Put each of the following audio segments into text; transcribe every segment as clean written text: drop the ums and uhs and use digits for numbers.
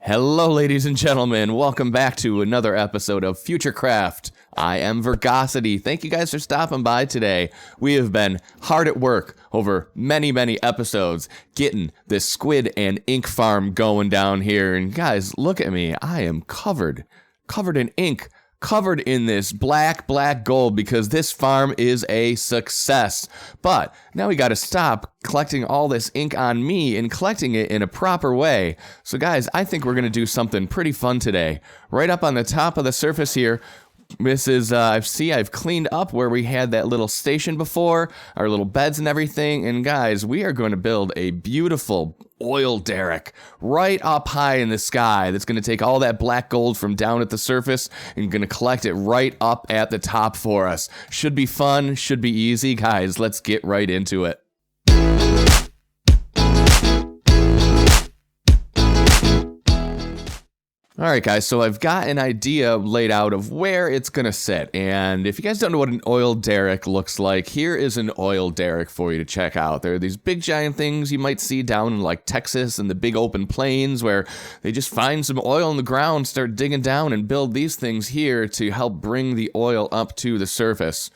Hello, ladies and gentlemen. Welcome back to another episode of Futurecraft. I am Vergosity. Thank you guys for stopping by today. We have been hard at work over many episodes getting this squid and ink farm going down here. And guys, look at me. I am covered in ink. Covered in this black gold because this farm is a success. But now we got to stop collecting all this ink on me and collecting it in a proper way. So guys, I think we're going to do something pretty fun today. Right up on the top of the surface here, this is, I've cleaned up where we had that little station before, our little beds and everything. And guys, we are going to build a beautiful oil derrick right up high in the sky that's going to take all that black gold from down at the surface and going to collect it right up at the top for us. Should be fun, should be easy. Guys, let's get right into it. Alright guys, so I've got an idea laid out of where it's gonna sit, and if you guys don't know what an oil derrick looks like, here is an oil derrick for you to check out. There are these big giant things you might see down in like Texas and the big open plains where they just find some oil in the ground, start digging down and build these things here to help bring the oil up to the surface.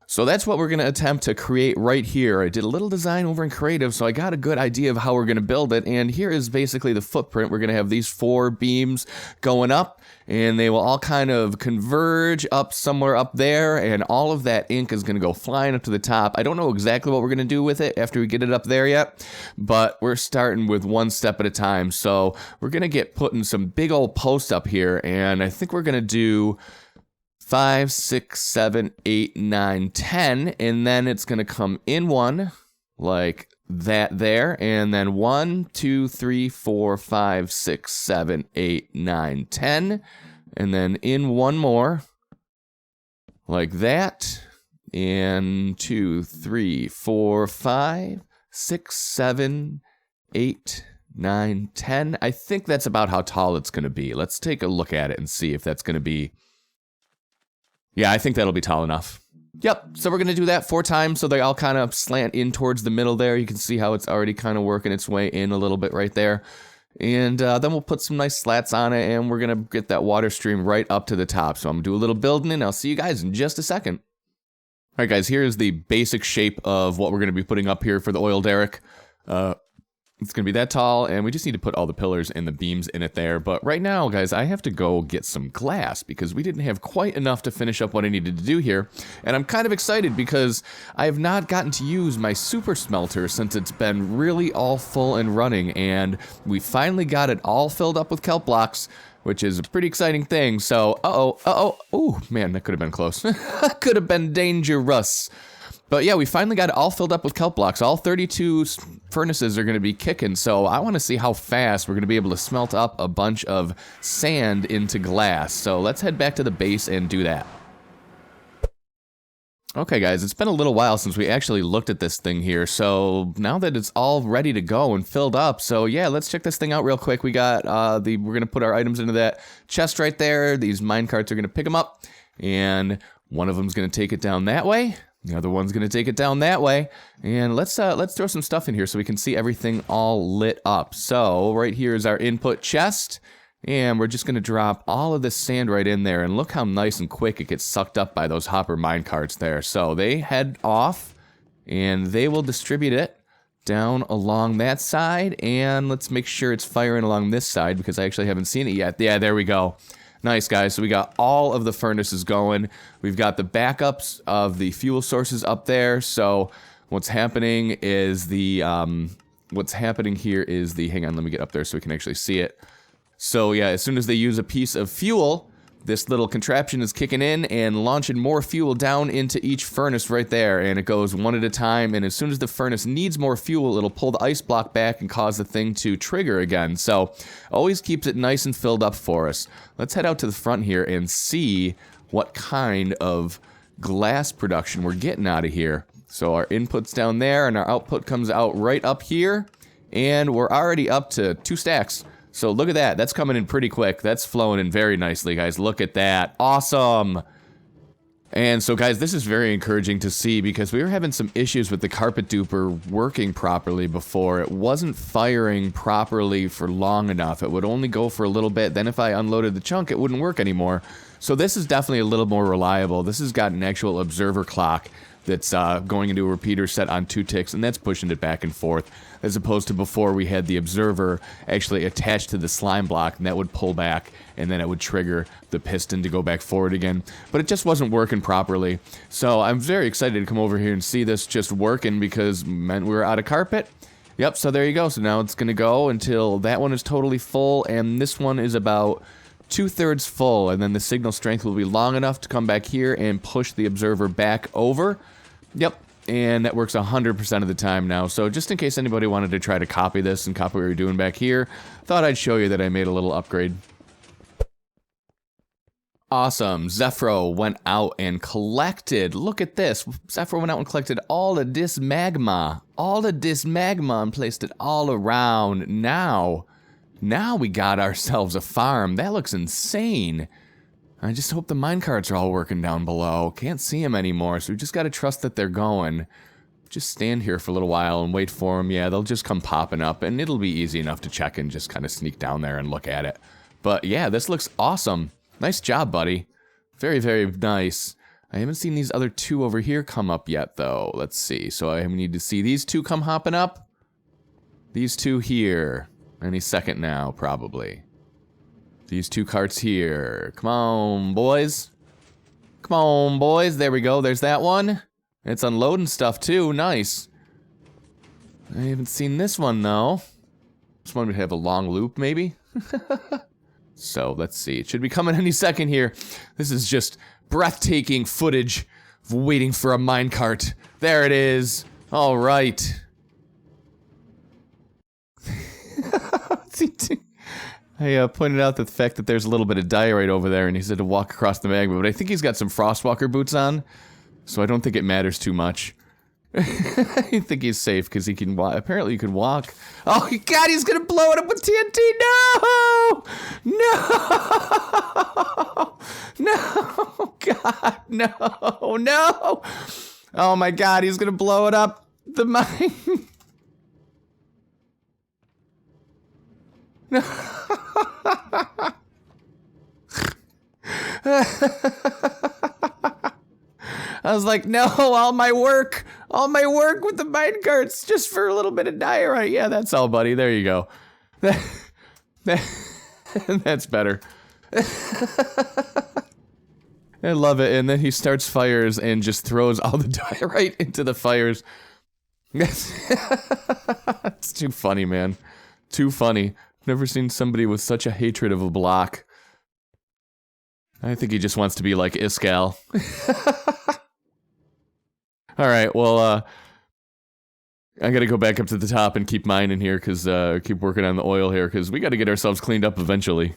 So that's what we're going to attempt to create right here. I did a little design over in Creative, so I got a good idea of how we're going to build it. And here is basically the footprint. We're going to have these 4 beams going up, and they will all kind of converge up somewhere up there, and all of that ink is going to go flying up to the top. I don't know exactly what we're going to do with it after we get it up there yet, but we're starting with one step at a time. So we're going to get putting some big old posts up here, and I think we're going to do 5, 6, 7, 8, 9, 10, and then it's going to come in one, like that there, and then 1, 2, 3, 4, 5, 6, 7, 8, 9, 10, and then in one more, like that, and 2, 3, 4, 5, 6, 7, 8, 9, 10. I think that's about how tall it's going to be. Let's take a look at it and see if that's going to be... Yeah, I think that'll be tall enough. Yep, so we're going to do that 4 times so they all kind of slant in towards the middle there. You can see how it's already kind of working its way in a little bit right there. And then we'll put some nice slats on it, and we're going to get that water stream right up to the top. So I'm going to do a little building, and I'll see you guys in just a second. Alright guys, here's the basic shape of what we're going to be putting up here for the oil derrick. It's going to be that tall, and we just need to put all the pillars and the beams in it there. But right now, guys, I have to go get some glass because we didn't have quite enough to finish up what I needed to do here. And I'm kind of excited because I have not gotten to use my super smelter since it's been really all full and running. And we finally got it all filled up with kelp blocks, which is a pretty exciting thing. So, oh, man, that could have been close. Could have been dangerous. But yeah, we finally got it all filled up with kelp blocks. All 32 furnaces are going to be kicking, so I want to see how fast we're going to be able to smelt up a bunch of sand into glass. So let's head back to the base and do that. Okay guys, it's been a little while since we actually looked at this thing here, so now that it's all ready to go and filled up, so yeah, let's check this thing out real quick. We got, we're going to put our items into that chest right there. These mine carts are going to pick them up, and one of them's going to take it down that way. The other one's going to take it down that way. And let's throw some stuff in here so we can see everything all lit up. So right here is our input chest. And we're just going to drop all of this sand right in there. And look how nice and quick it gets sucked up by those hopper mine carts there. So they head off and they will distribute it down along that side. And let's make sure it's firing along this side because I actually haven't seen it yet. Yeah, there we go. Nice, guys. So we got all of the furnaces going. We've got the backups of the fuel sources up there. So what's happening is the, hang on, let me get up there so we can actually see it. So yeah, as soon as they use a piece of fuel, this little contraption is kicking in and launching more fuel down into each furnace right there, and it goes one at a time, and as soon as the furnace needs more fuel, it'll pull the ice block back and cause the thing to trigger again. So always keeps it nice and filled up for us. Let's head out to the front here and see what kind of glass production we're getting out of here. So our input's down there, and our output comes out right up here, and we're already up to 2 stacks. So look at that. That's coming in pretty quick. That's flowing in very nicely, guys. Look at that. Awesome. And so guys, this is very encouraging to see because we were having some issues with the carpet duper working properly before. It wasn't firing properly for long enough. It would only go for a little bit. Then if I unloaded the chunk, it wouldn't work anymore. So this is definitely a little more reliable. This has got an actual observer clock that's going into a repeater set on 2 ticks, and that's pushing it back and forth, as opposed to before we had the observer actually attached to the slime block, and that would pull back, and then it would trigger the piston to go back forward again. But it just wasn't working properly. So I'm very excited to come over here and see this just working, because it meant we were out of carpet. Yep, so there you go. So now it's going to go until that one is totally full, and this one is about 2/3 full, and then the signal strength will be long enough to come back here and push the observer back over. Yep, and that works 100% of the time now. So just in case anybody wanted to try to copy this and copy what we're doing back here, thought I'd show you that I made a little upgrade. Awesome. Zephyro went out and collected, look at this. Zephyro went out and collected all of this magma. All of this magma and placed it all around. Now we got ourselves a farm. That looks insane. I just hope the minecarts are all working down below. Can't see them anymore, so we just gotta trust that they're going. Just stand here for a little while and wait for them. Yeah, they'll just come popping up, and it'll be easy enough to check and just kind of sneak down there and look at it. But yeah, this looks awesome. Nice job, buddy. Very, very nice. I haven't seen these other 2 over here come up yet, though. Let's see. So I need to see these 2 come hopping up. These 2 here. Any second now, probably. These 2 carts here. Come on, boys. Come on, boys. There we go. There's that one. It's unloading stuff, too. Nice. I haven't seen this one, though. This one would have a long loop, maybe? So, let's see. It should be coming any second here. This is just breathtaking footage of waiting for a minecart. There it is. All right. I pointed out the fact that there's a little bit of diorite over there, and he said to walk across the magma, but I think he's got some Frostwalker boots on, so I don't think it matters too much. I think he's safe, because he can walk. Apparently, you can walk. Oh, God, he's gonna blow it up with TNT! No! No! No! God, no! No! Oh, my God, he's gonna blow it up. The mine... No. I was like, no, all my work with the minecarts just for a little bit of diorite. Yeah, that's all, buddy. There you go. That's better. I love it. And then he starts fires and just throws all the diorite into the fires. It's too funny, man. Too funny. Never seen somebody with such a hatred of a block. I think he just wants to be like Iskal. Alright, well, I gotta go back up to the top and keep mining here, cause, keep working on the oil here, cause we gotta get ourselves cleaned up eventually.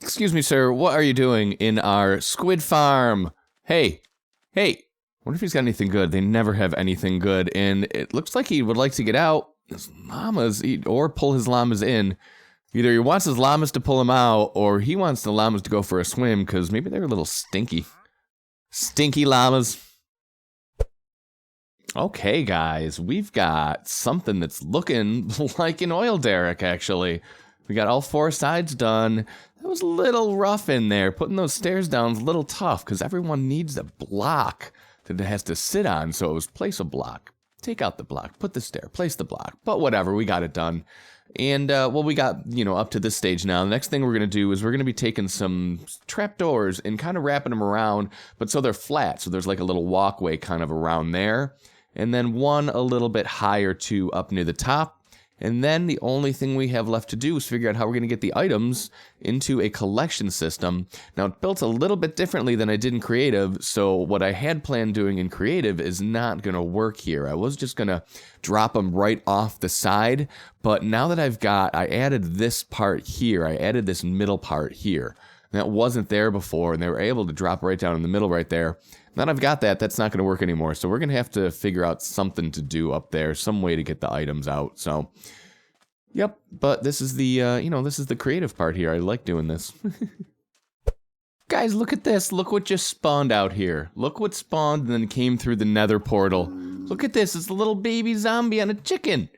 Excuse me, sir, what are you doing in our squid farm? Hey, hey, I wonder if he's got anything good. They never have anything good, and it looks like he would like to get out. His llamas, or pull his llamas in. Either he wants his llamas to pull him out, or he wants the llamas to go for a swim, because maybe they're a little stinky. Stinky llamas. Okay, guys, we've got something that's looking like an oil derrick, actually. We got all 4 sides done. That was a little rough in there. Putting those stairs down is a little tough, because everyone needs a block that it has to sit on, so it was place a block. Take out the block, put the stair, place the block. But whatever, we got it done. And, well, we got, you know, up to this stage now. The next thing we're going to do is we're going to be taking some trapdoors and kind of wrapping them around, but so they're flat. So there's like a little walkway kind of around there. And then one a little bit higher too up near the top. And then the only thing we have left to do is figure out how we're going to get the items into a collection system. Now, it built a little bit differently than I did in creative, so what I had planned doing in creative is not going to work here. I was just going to drop them right off the side, but now that I added this part here, I added this middle part here. That wasn't there before, and they were able to drop right down in the middle right there. Now that I've got that, that's not going to work anymore, so we're going to have to figure out something to do up there, some way to get the items out, so... Yep, but this is the, this is the creative part here. I like doing this. Guys, look at this. Look what just spawned out here. Look what spawned and then came through the nether portal. Look at this. It's a little baby zombie on a chicken.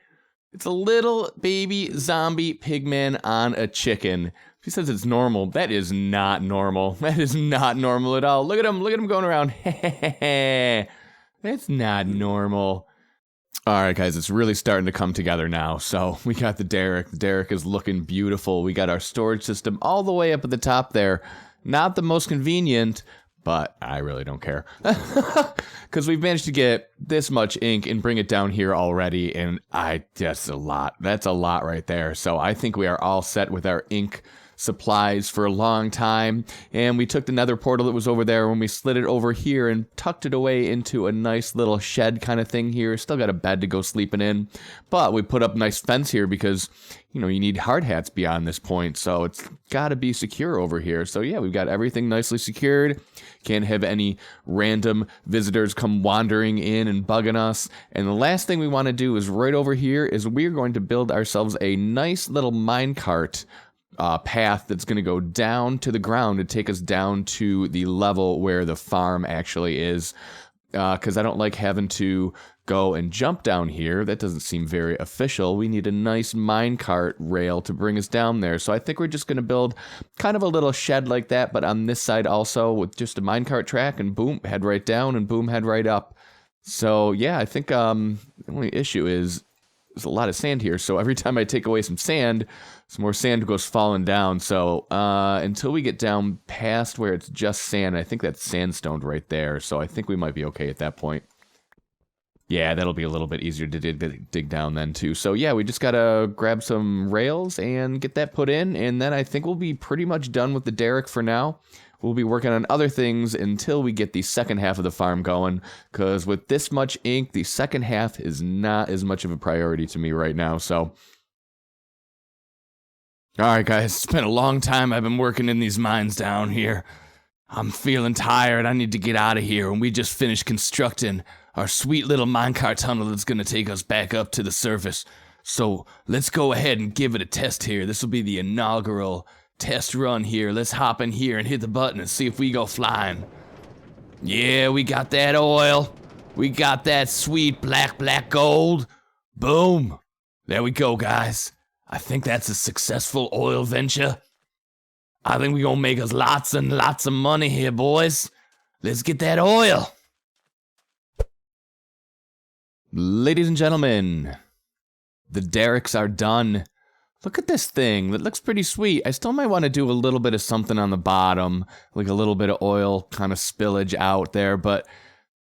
It's a little baby zombie pigman on a chicken. He says it's normal. That is not normal. That is not normal at all. Look at him. Look at him going around. That's not normal. All right, guys, it's really starting to come together now. So we got the Derrick. The Derrick is looking beautiful. We got our storage system all the way up at the top there. Not the most convenient, but I really don't care. Because we've managed to get this much ink and bring it down here already, and that's a lot. That's a lot right there. So I think we are all set with our ink supplies for a long time, and we took the nether portal that was over there when we slid it over here and tucked it away into a nice little shed kind of thing here. Still got a bed to go sleeping in, but we put up a nice fence here because, you need hard hats beyond this point, so it's got to be secure over here. So yeah, we've got everything nicely secured. Can't have any random visitors come wandering in and bugging us. And the last thing we want to do is right over here is we're going to build ourselves a nice little minecart path that's going to go down to the ground to take us down to the level where the farm actually is, because I don't like having to go and jump down here. That doesn't seem very official. We need a nice minecart rail to bring us down there, so I think we're just going to build kind of a little shed like that, but on this side also with just a minecart track, and boom, head right down, and boom, head right up. So yeah, I think the only issue is there's a lot of sand here, so every time I take away some sand, some more sand goes falling down. So until we get down past where it's just sand, I think that's sandstone right there, so I think we might be okay at that point. Yeah, that'll be a little bit easier to dig down then too. So yeah, we just gotta grab some rails and get that put in, and then I think we'll be pretty much done with the Derrick for now. We'll be working on other things until we get the second half of the farm going, because with this much ink, the second half is not as much of a priority to me right now, so... Alright guys, it's been a long time I've been working in these mines down here. I'm feeling tired, I need to get out of here, and we just finished constructing our sweet little minecart tunnel that's gonna take us back up to the surface. So, let's go ahead and give it a test here. This will be the inaugural test run here. Let's hop in here and hit the button and see if we go flying. Yeah, we got that oil. We got that sweet black gold. Boom. There we go, guys. I think that's a successful oil venture. I think we're gonna make us lots and lots of money here, boys. Let's get that oil. Ladies and gentlemen, the Derricks are done. Look at this thing. That looks pretty sweet. I still might want to do a little bit of something on the bottom, like a little bit of oil kind of spillage out there, but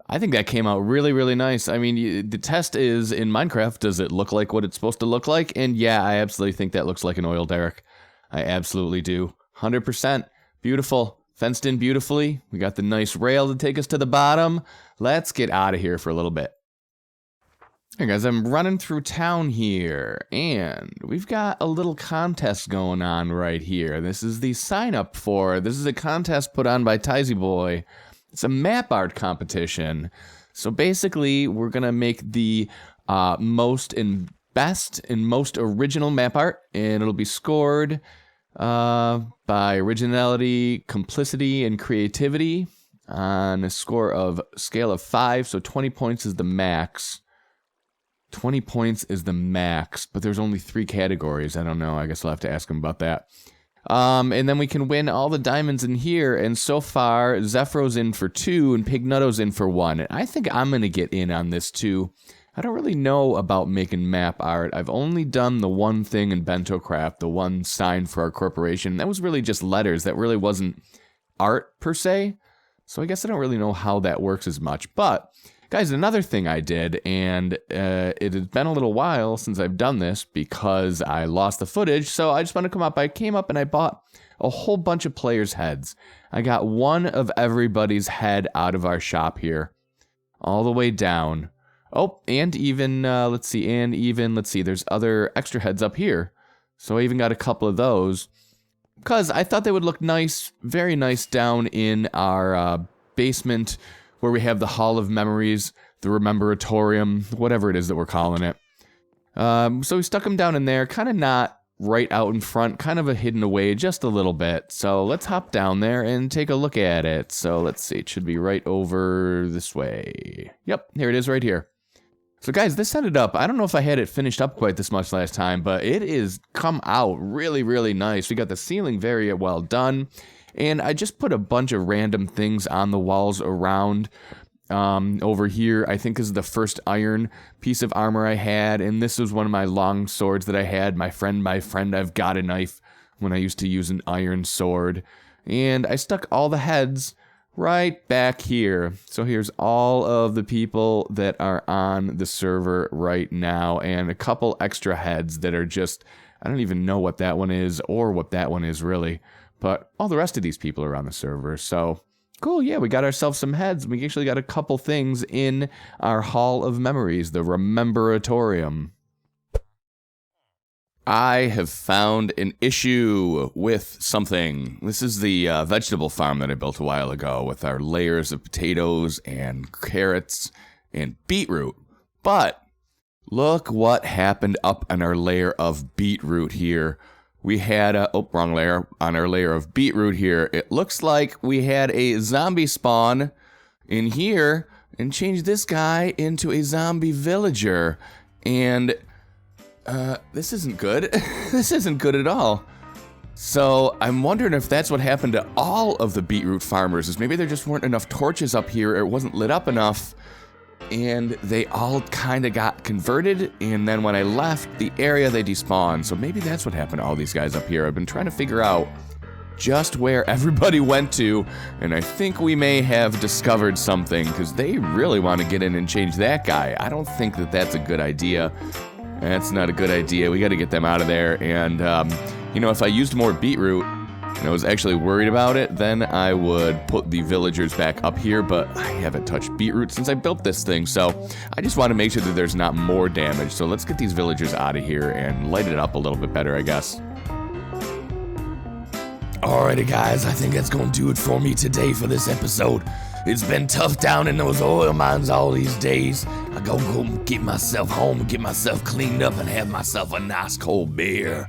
I think that came out really, really nice. I mean, the test is in Minecraft, does it look like what it's supposed to look like? And yeah, I absolutely think that looks like an oil derrick. I absolutely do. 100%. Beautiful. Fenced in beautifully. We got the nice rail to take us to the bottom. Let's get out of here for a little bit. Hey guys, I'm running through town here, and we've got a little contest going on right here. This is the sign up for. This is a contest put on by Tizy Boy. It's a map art competition. So basically, we're gonna make the most and best and most original map art, and it'll be scored by originality, complicity, and creativity on a scale of 5. So 20 points is the max. 20 points is the max, but there's only 3 categories. I don't know. I guess I'll have to ask him about that. And then we can win all the diamonds in here. And so far, Zephro's in for 2 and Pignutto's in for 1. And I think I'm going to get in on this too. I don't really know about making map art. I've only done the one thing in Bentocraft, the one sign for our corporation. That was really just letters. That really wasn't art per se. So I guess I don't really know how that works as much. But, guys, another thing I did, and it has been a little while since I've done this because I lost the footage, so I just want to come up. I came up and I bought a whole bunch of players' heads. I got one of everybody's head out of our shop here, all the way down. Oh, and even, let's see, there's other extra heads up here. So I even got a couple of those, because I thought they would look nice, very nice down in our basement, where we have the Hall of Memories, the rememberatorium, whatever it is that we're calling it. So we stuck them down in there, kind of not right out in front, kind of a hidden away just a little bit. So let's hop down there and take a look at it. So let's see, it should be right over this way. Yep, here it is right here. So guys, this ended up, I don't know if I had it finished up quite this much last time, but it is come out really, really nice. We got the ceiling very well done. And I just put a bunch of random things on the walls around. Over here, I think this is the first iron piece of armor I had, and this was one of my long swords that I had. My friend, I've got a knife when I used to use an iron sword. And I stuck all the heads right back here. So here's all of the people that are on the server right now, and a couple extra heads that are just, I don't even know what that one is or what that one is really, but all the rest of these people are on the server. So cool, yeah, we got ourselves some heads. We actually got a couple things in our Hall of Memories, the rememberatorium. I have found an issue with something. This is the vegetable farm that I built a while ago with our layers of potatoes and carrots and beetroot. But look what happened up on our layer of beetroot here. We had a, wrong layer, on our layer of beetroot here. It looks like we had a zombie spawn in here and changed this guy into a zombie villager. And this isn't good. This isn't good at all. So I'm wondering if that's what happened to all of the beetroot farmers, is maybe there just weren't enough torches up here, or it wasn't lit up enough, and they all kind of got converted, and then when I left the area, they despawned. So maybe that's what happened to all these guys up here. I've been trying to figure out just where everybody went to, and I think we may have discovered something, because they really want to get in and change that guy. I don't think that that's a good idea. That's not a good idea. We got to get them out of there, and, you know, if I used more beetroot, and I was actually worried about it, then I would put the villagers back up here, but I haven't touched beetroot since I built this thing, so I just want to make sure that there's not more damage. So let's get these villagers out of here and light it up a little bit better, I guess. Alrighty guys, I think that's gonna do it for me today for this episode. It's been tough down in those oil mines all these days. I go get myself home and get myself cleaned up and have myself a nice cold beer.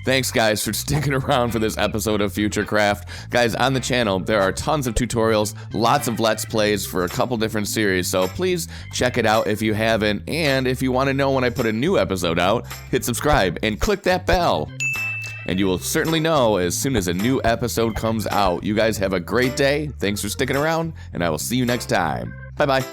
Thanks guys for sticking around for this episode of Futurecraft. Guys, on the channel, there are tons of tutorials, lots of Let's Plays for a couple different series, so please check it out if you haven't, and if you want to know when I put a new episode out, hit subscribe and click that bell. And you will certainly know as soon as a new episode comes out. You guys have a great day, thanks for sticking around, and I will see you next time. Bye-bye.